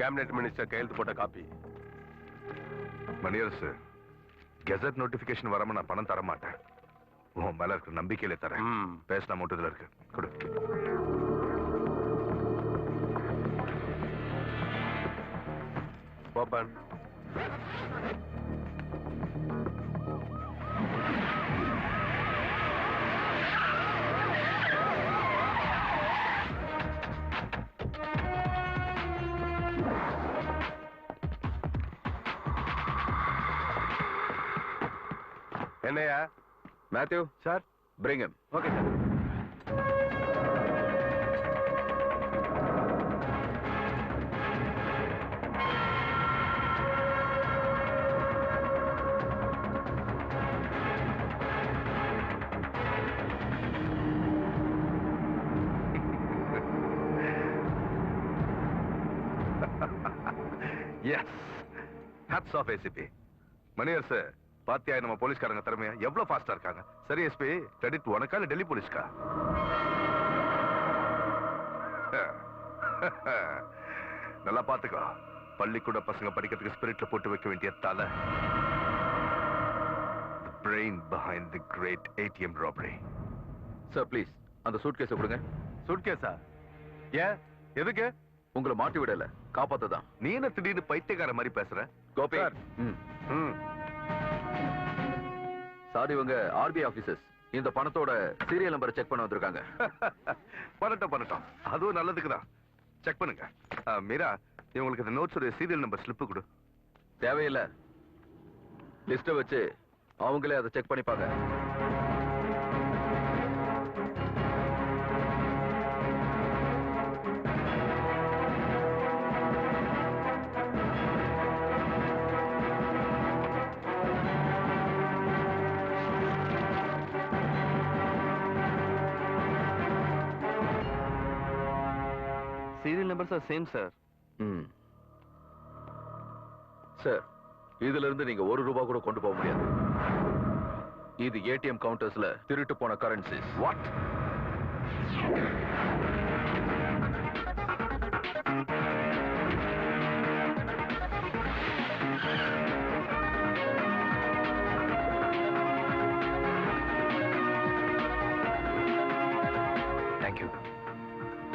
Cabinet minister கையெழுத்து போட்ட copy. Maniyarasu, gazette notification வராம நான் பணம் தர மாட்டேன். உன் மேல இருக்கிற நம்பிக்கையில தரேன். பேசின அமௌண்ட் இதுல இருக்கு, கொடு. ஓபன். என்னையா? Mathew sir, bring him. Okay sir. Yes. Hats off ACP. Maniyarasu, பாத்தியா நம்ம போலீஸ்காரங்க திறமையா எவ்வளவு ஃபாஸ்டா இருக்காங்க. சரி எஸ்பி, கிரெடிட் உனக்கா இல்ல டெல்லி போலீஸ்கா? நல்லா பாத்துக்கோ. பள்ளிக்கூட பசங்க படிக்கிறதுக்கு ஸ்பிரிட்ல போட்டு வைக்க வேண்டிய தலை. The brain behind the great ATM robbery. Sir please அந்த சூட்கேஸை கொடுங்க. சூட்கேஸா? ஏன், எதுக்கு? உங்களை மாட்டி விடல, காப்பாத்ததான். நீ என்ன திடீர்னு பைத்தியக்கார மாதிரி பேசுற? கோபி, சார் இவங்க ஆர்பிஐ ஆபீசர்ஸ். இந்த பணத்தோட சீரியல் நம்பரை செக் பண்ண வந்திருக்காங்க. பண்ணட்டும், அதுவும் நல்லதுக்குதான். செக் பண்ணுங்க. மீரா, இவங்களுக்கு இந்த நோட்ஸோட சீரியல் நம்பர் ஸ்லிப் கொடு. தேவையில்லை, லிஸ்ட வச்சு அவங்களே அதை செக் பண்ணிப்பாங்க. Serial numbers are same, sir. Sir, இதுல இருந்து நீங்க ₹1 கூட கொண்டு போக முடியாது. இது ஏடிஎம் கவுண்டர்ஸ்ல திருட்டு போன currencies. What?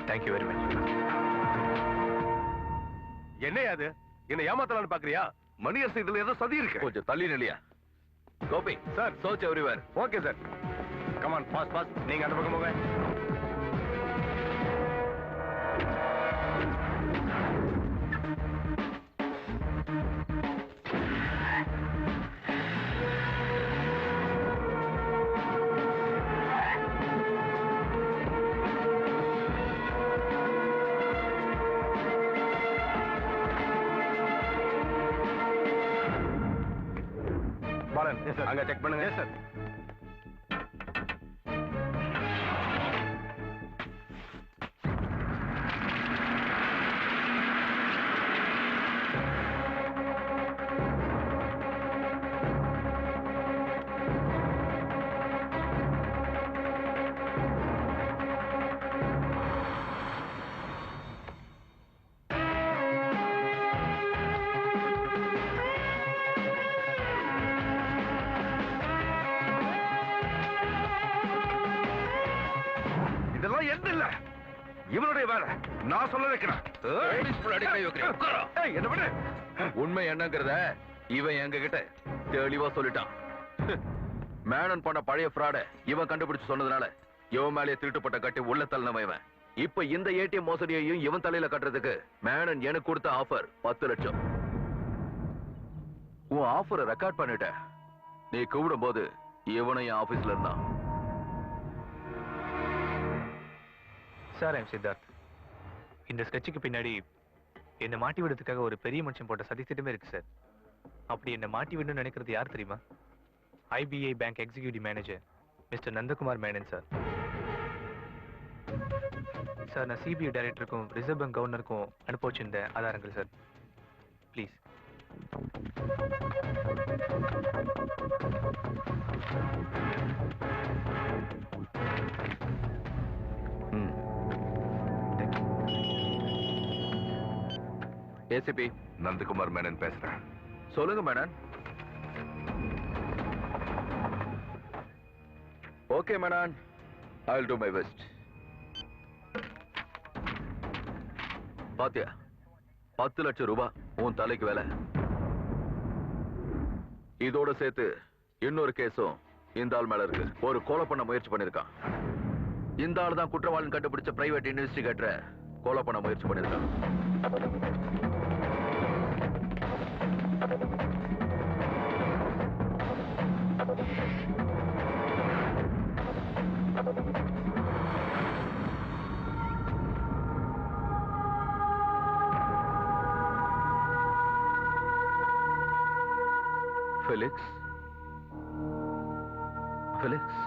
Thank you very much. என்னையா அது? என்ன ஏமாத்தலாம்னு பாக்குறியா? மணியரசு, இதுல ஏதோ சதி இருக்கு. கொஞ்சம் தள்ளி நிலையா. Gopi sir, search everywhere. Okay sir. Come on, boss. நீங்க அந்த பக்கம் போங்க. அங்க செக் பண்ணுங்க. சார், இவனுடைய வேலை. நான் சொல்ல வைக்கிறேன். உண்மை என்னங்கிறத இவன் எங்க கிட்ட தெளிவா சொல்லிட்டான். மேனன் பண்ண பழைய ஃப்ராட இவன் கண்டுபிடிச்சு சொன்னதுனால இவன் மேலே திருட்டுப்பட்ட கட்டி உள்ள தள்ளினவன் இவன். இப்ப இந்த ஏடிஎம் மோசடியையும் இவன் தலையில கட்டுறதுக்கு மேனன் எனக்கு கொடுத்த ஆஃபர் 10 லட்சம். உன் ஆஃபரை ரெக்கார்ட் பண்ணிட்ட. நீ கூப்பிடும் போது இவனை என் ஆபீஸ்ல இருந்தான். Sir, I'm Siddharth. இந்த ஸ்கெட்சுக்கு பின்னாடி என்னை மாட்டி விடுறதுக்காக ஒரு பெரிய மனுஷன் போட்ட சதித்திட்டமே இருக்கு சார். அப்படி என்னை மாட்டி விடணும்னு நினைக்கிறது யார் தெரியுமா? IBI bank executive manager mister Nandakumar Menon sir. Sir, நான் சிபிஐ டைரக்டருக்கும் ரிசர்வ் பேங்க் கவர்னருக்கும் அனுப்ப வச்சிருந்த ஆதாரங்கள் சார். ப்ளீஸ். ஏசிபி நந்தகுமார் மேனன் பேசுறேன். சொல்லுங்க Menon. Okay Menon, I will do my best. பாத்தியா, 10 லட்சம் ரூபாய் உன் தலைக்கு வேலை. இதோட சேர்த்து இன்னொரு கேஸும் இந்த ஆள் மேல இருக்கு. ஒரு கொலை பண்ண முயற்சி பண்ணிருக்கான். இந்த ஆள் தான் குற்றவாளின்னு கண்டுபிடிச்ச பிரைவேட் இன்வெஸ்டிகேட்டரை கொலை பண்ண முயற்சி பண்ணிருக்கான். Felix, Felix